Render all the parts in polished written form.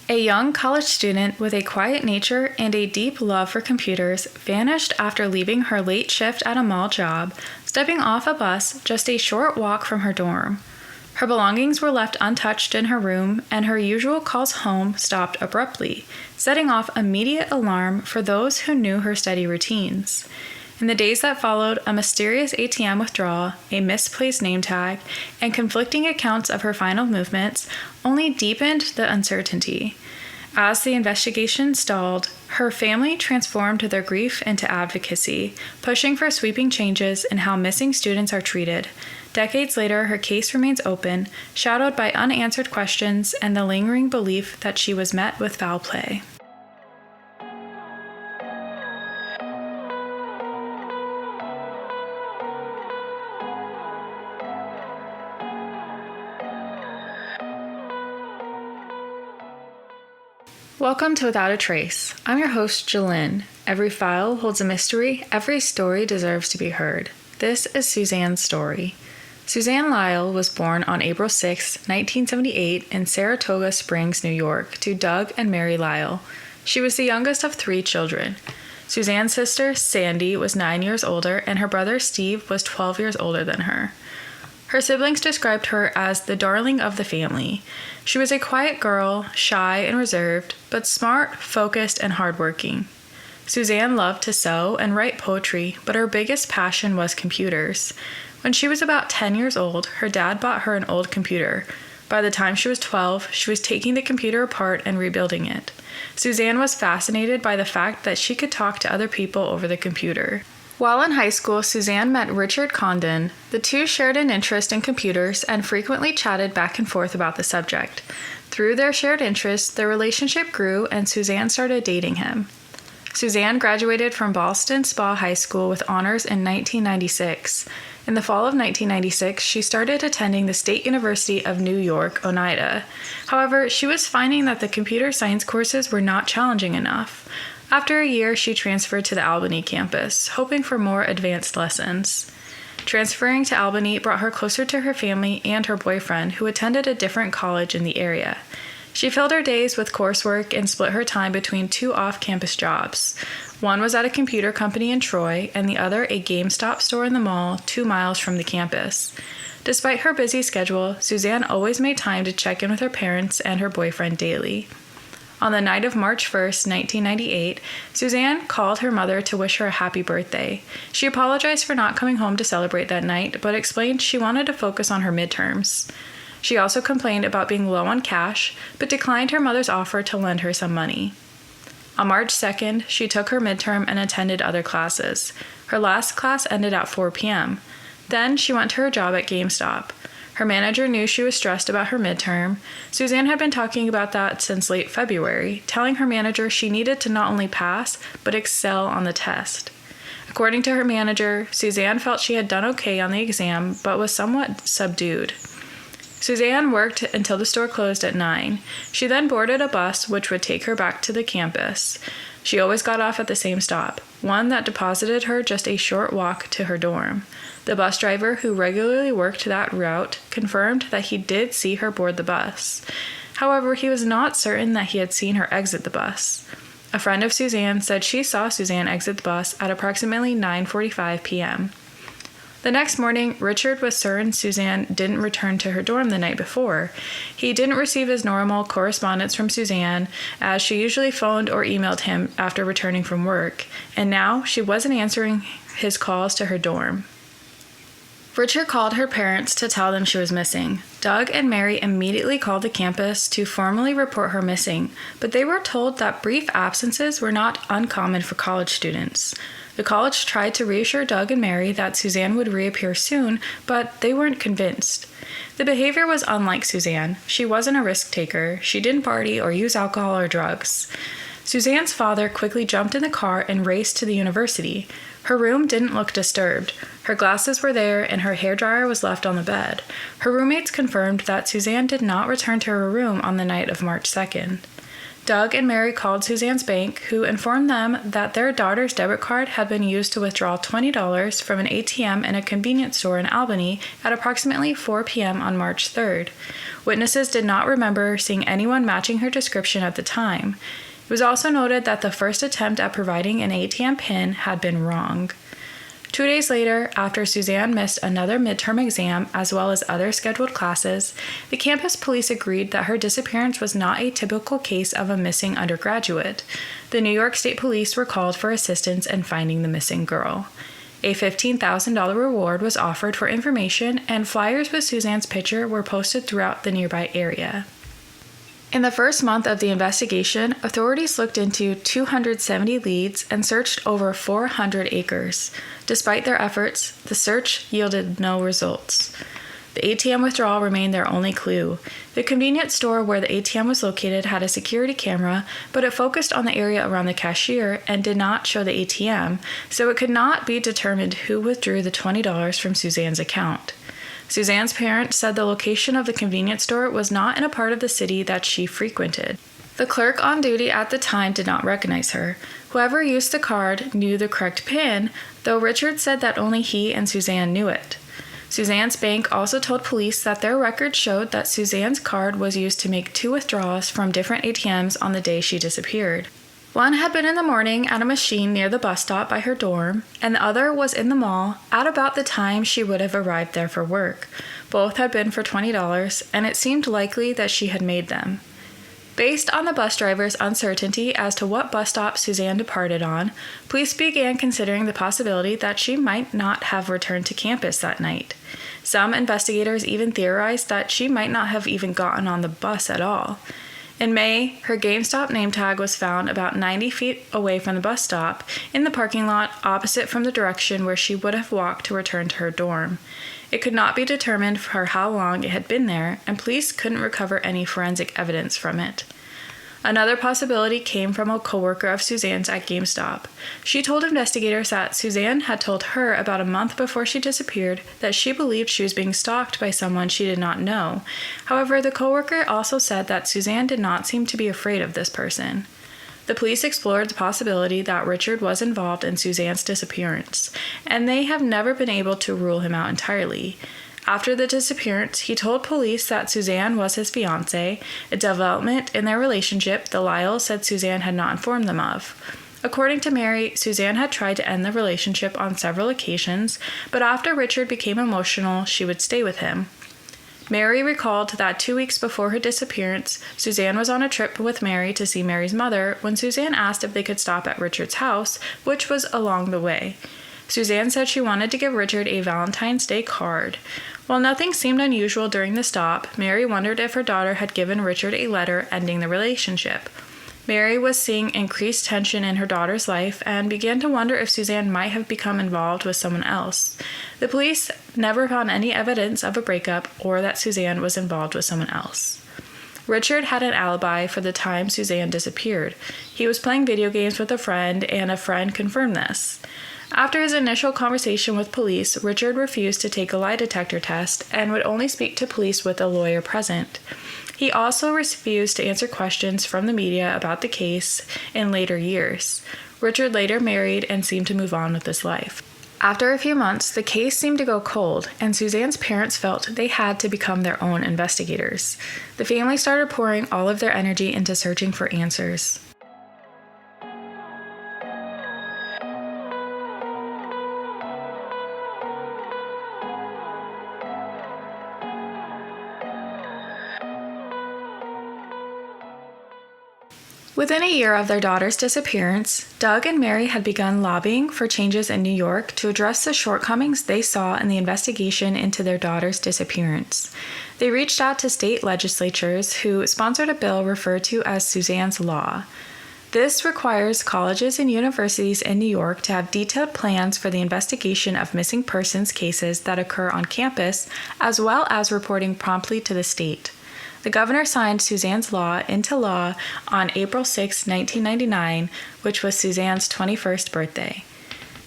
A young college student with a quiet nature and a deep love for computers vanished after leaving her late shift at a mall job, stepping off a bus just a short walk from her dorm. Her belongings were left untouched in her room, and her usual calls home stopped abruptly, setting off immediate alarm for those who knew her steady routines. In the days that followed, a mysterious ATM withdrawal, a misplaced name tag, and conflicting accounts of her final movements only deepened the uncertainty. As the investigation stalled, her family transformed their grief into advocacy, pushing for sweeping changes in how missing students are treated. Decades later, her case remains open, shadowed by unanswered questions and the lingering belief that she was met with foul play. Welcome to Without a Trace. I'm your host, Jalyn. Every file holds a mystery. Every story deserves to be heard. This is Suzanne's story. Suzanne Lyall was born on April 6, 1978 in Saratoga Springs, New York, to Doug and Mary Lyall. She was the youngest of 3 children. Suzanne's sister, Sandy, was 9 years older, and her brother, Steve, was 12 years older than her. Her siblings described her as the darling of the family. She was a quiet girl, shy and reserved, but smart, focused, and hardworking. Suzanne loved to sew and write poetry, but her biggest passion was computers. When she was about 10 years old, her dad bought her an old computer. By the time she was 12, she was taking the computer apart and rebuilding it. Suzanne was fascinated by the fact that she could talk to other people over the computer. While in high school, Suzanne met Richard Condon. The two shared an interest in computers and frequently chatted back and forth about the subject. Through their shared interests, their relationship grew and Suzanne started dating him. Suzanne graduated from Ballston Spa High School with honors in 1996. In the fall of 1996, she started attending the State University of New York, Oneida. However, she was finding that the computer science courses were not challenging enough. After a year, she transferred to the Albany campus, hoping for more advanced lessons. Transferring to Albany brought her closer to her family and her boyfriend, who attended a different college in the area. She filled her days with coursework and split her time between 2 off-campus jobs. One was at a computer company in Troy, and the other a GameStop store in the mall 2 miles from the campus. Despite her busy schedule, Suzanne always made time to check in with her parents and her boyfriend daily. On the night of March 1st, 1998, Suzanne called her mother to wish her a happy birthday. She apologized for not coming home to celebrate that night, but explained she wanted to focus on her midterms. She also complained about being low on cash, but declined her mother's offer to lend her some money. On March 2nd, she took her midterm and attended other classes. Her last class ended at 4 p.m. Then she went to her job at GameStop. Her manager knew she was stressed about her midterm. Suzanne had been talking about that since late February, telling her manager she needed to not only pass, but excel on the test. According to her manager, Suzanne felt she had done okay on the exam, but was somewhat subdued. Suzanne worked until the store closed at 9. She then boarded a bus which would take her back to the campus. She always got off at the same stop, one that deposited her just a short walk to her dorm. The bus driver, who regularly worked that route, confirmed that he did see her board the bus. However, he was not certain that he had seen her exit the bus. A friend of Suzanne said she saw Suzanne exit the bus at approximately 9:45 p.m. The next morning, Richard was certain Suzanne didn't return to her dorm the night before. He didn't receive his normal correspondence from Suzanne, as she usually phoned or emailed him after returning from work, and now she wasn't answering his calls to her dorm. Richard called her parents to tell them she was missing. Doug and Mary immediately called the campus to formally report her missing, but they were told that brief absences were not uncommon for college students. The college tried to reassure Doug and Mary that Suzanne would reappear soon, but they weren't convinced. The behavior was unlike Suzanne. She wasn't a risk taker. She didn't party or use alcohol or drugs. Suzanne's father quickly jumped in the car and raced to the university. Her room didn't look disturbed. Her glasses were there and her hairdryer was left on the bed. Her roommates confirmed that Suzanne did not return to her room on the night of March 2nd. Doug and Mary called Suzanne's bank, who informed them that their daughter's debit card had been used to withdraw $20 from an ATM in a convenience store in Albany at approximately 4 p.m. on March 3rd. Witnesses did not remember seeing anyone matching her description at the time. It was also noted that the first attempt at providing an ATM PIN had been wrong. 2 days later, after Suzanne missed another midterm exam as well as other scheduled classes, the campus police agreed that her disappearance was not a typical case of a missing undergraduate. The New York State Police were called for assistance in finding the missing girl. A $15,000 reward was offered for information, and flyers with Suzanne's picture were posted throughout the nearby area. In the first month of the investigation, authorities looked into 270 leads and searched over 400 acres. Despite their efforts, the search yielded no results. The ATM withdrawal remained their only clue. The convenience store where the ATM was located had a security camera, but it focused on the area around the cashier and did not show the ATM, so it could not be determined who withdrew the $20 from Suzanne's account. Suzanne's parents said the location of the convenience store was not in a part of the city that she frequented. The clerk on duty at the time did not recognize her. Whoever used the card knew the correct PIN, though Richard said that only he and Suzanne knew it. Suzanne's bank also told police that their records showed that Suzanne's card was used to make 2 withdrawals from different ATMs on the day she disappeared. One had been in the morning at a machine near the bus stop by her dorm, and the other was in the mall at about the time she would have arrived there for work. Both had been for $20, and it seemed likely that she had made them. Based on the bus driver's uncertainty as to what bus stop Suzanne departed on, police began considering the possibility that she might not have returned to campus that night. Some investigators even theorized that she might not have even gotten on the bus at all. In May, her GameStop name tag was found about 90 feet away from the bus stop, in the parking lot opposite from the direction where she would have walked to return to her dorm. It could not be determined for how long it had been there, and police couldn't recover any forensic evidence from it. Another possibility came from a coworker of Suzanne's at GameStop. She told investigators that Suzanne had told her about a month before she disappeared that she believed she was being stalked by someone she did not know. However, the coworker also said that Suzanne did not seem to be afraid of this person. The police explored the possibility that Richard was involved in Suzanne's disappearance, and they have never been able to rule him out entirely. After the disappearance, he told police that Suzanne was his fiancée, a development in their relationship the Lyalls said Suzanne had not informed them of. According to Mary, Suzanne had tried to end the relationship on several occasions, but after Richard became emotional, she would stay with him. Mary recalled that 2 weeks before her disappearance, Suzanne was on a trip with Mary to see Mary's mother when Suzanne asked if they could stop at Richard's house, which was along the way. Suzanne said she wanted to give Richard a Valentine's Day card. While nothing seemed unusual during the stop, Mary wondered if her daughter had given Richard a letter ending the relationship. Mary was seeing increased tension in her daughter's life and began to wonder if Suzanne might have become involved with someone else. The police never found any evidence of a breakup or that Suzanne was involved with someone else. Richard had an alibi for the time Suzanne disappeared. He was playing video games with a friend, and a friend confirmed this. After his initial conversation with police, Richard refused to take a lie detector test and would only speak to police with a lawyer present. He also refused to answer questions from the media about the case in later years. Richard later married and seemed to move on with his life. After a few months, the case seemed to go cold, and Suzanne's parents felt they had to become their own investigators. The family started pouring all of their energy into searching for answers. Within a year of their daughter's disappearance, Doug and Mary had begun lobbying for changes in New York to address the shortcomings they saw in the investigation into their daughter's disappearance. They reached out to state legislatures who sponsored a bill referred to as Suzanne's Law. This requires colleges and universities in New York to have detailed plans for the investigation of missing persons cases that occur on campus, as well as reporting promptly to the state. The governor signed Suzanne's Law into law on April 6, 1999, which was Suzanne's 21st birthday.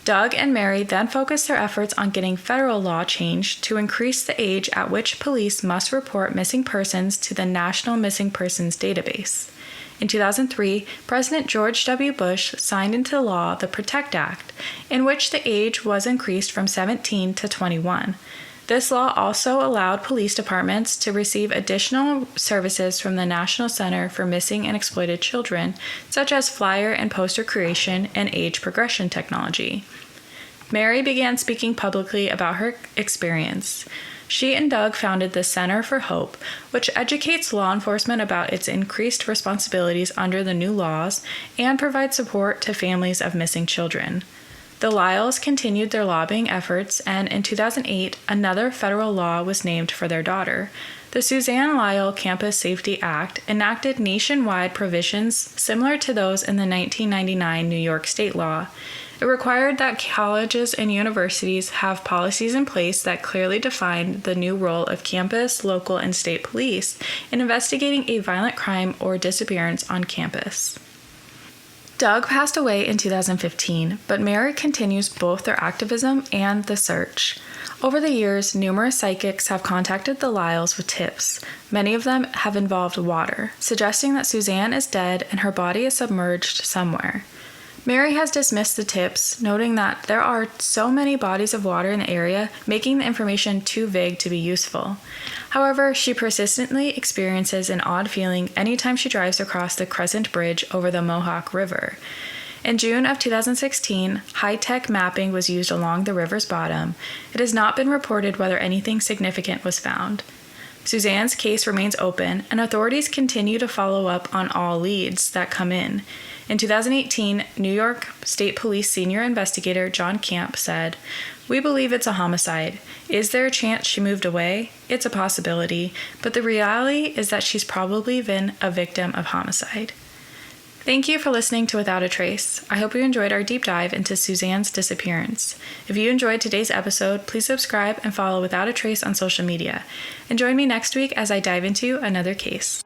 Doug and Mary then focused their efforts on getting federal law changed to increase the age at which police must report missing persons to the National Missing Persons Database. In 2003, President George W. Bush signed into law the PROTECT Act, in which the age was increased from 17 to 21. This law also allowed police departments to receive additional services from the National Center for Missing and Exploited Children, such as flyer and poster creation and age progression technology. Mary began speaking publicly about her experience. She and Doug founded the Center for Hope, which educates law enforcement about its increased responsibilities under the new laws and provides support to families of missing children. The Lyalls continued their lobbying efforts, and in 2008, another federal law was named for their daughter. The Suzanne Lyall Campus Safety Act enacted nationwide provisions similar to those in the 1999 New York State law. It required that colleges and universities have policies in place that clearly defined the new role of campus, local, and state police in investigating a violent crime or disappearance on campus. Doug passed away in 2015, but Mary continues both their activism and the search. Over the years, numerous psychics have contacted the Lyalls with tips. Many of them have involved water, suggesting that Suzanne is dead and her body is submerged somewhere. Mary has dismissed the tips, noting that there are so many bodies of water in the area, making the information too vague to be useful. However, she persistently experiences an odd feeling anytime she drives across the Crescent Bridge over the Mohawk River. In June of 2016, high-tech mapping was used along the river's bottom. It has not been reported whether anything significant was found. Suzanne's case remains open, and authorities continue to follow up on all leads that come in. In 2018, New York State Police senior investigator John Camp said, "We believe it's a homicide. Is there a chance she moved away? It's a possibility, but the reality is that she's probably been a victim of homicide." Thank you for listening to Without a Trace. I hope you enjoyed our deep dive into Suzanne's disappearance. If you enjoyed today's episode, please subscribe and follow Without a Trace on social media. And join me next week as I dive into another case.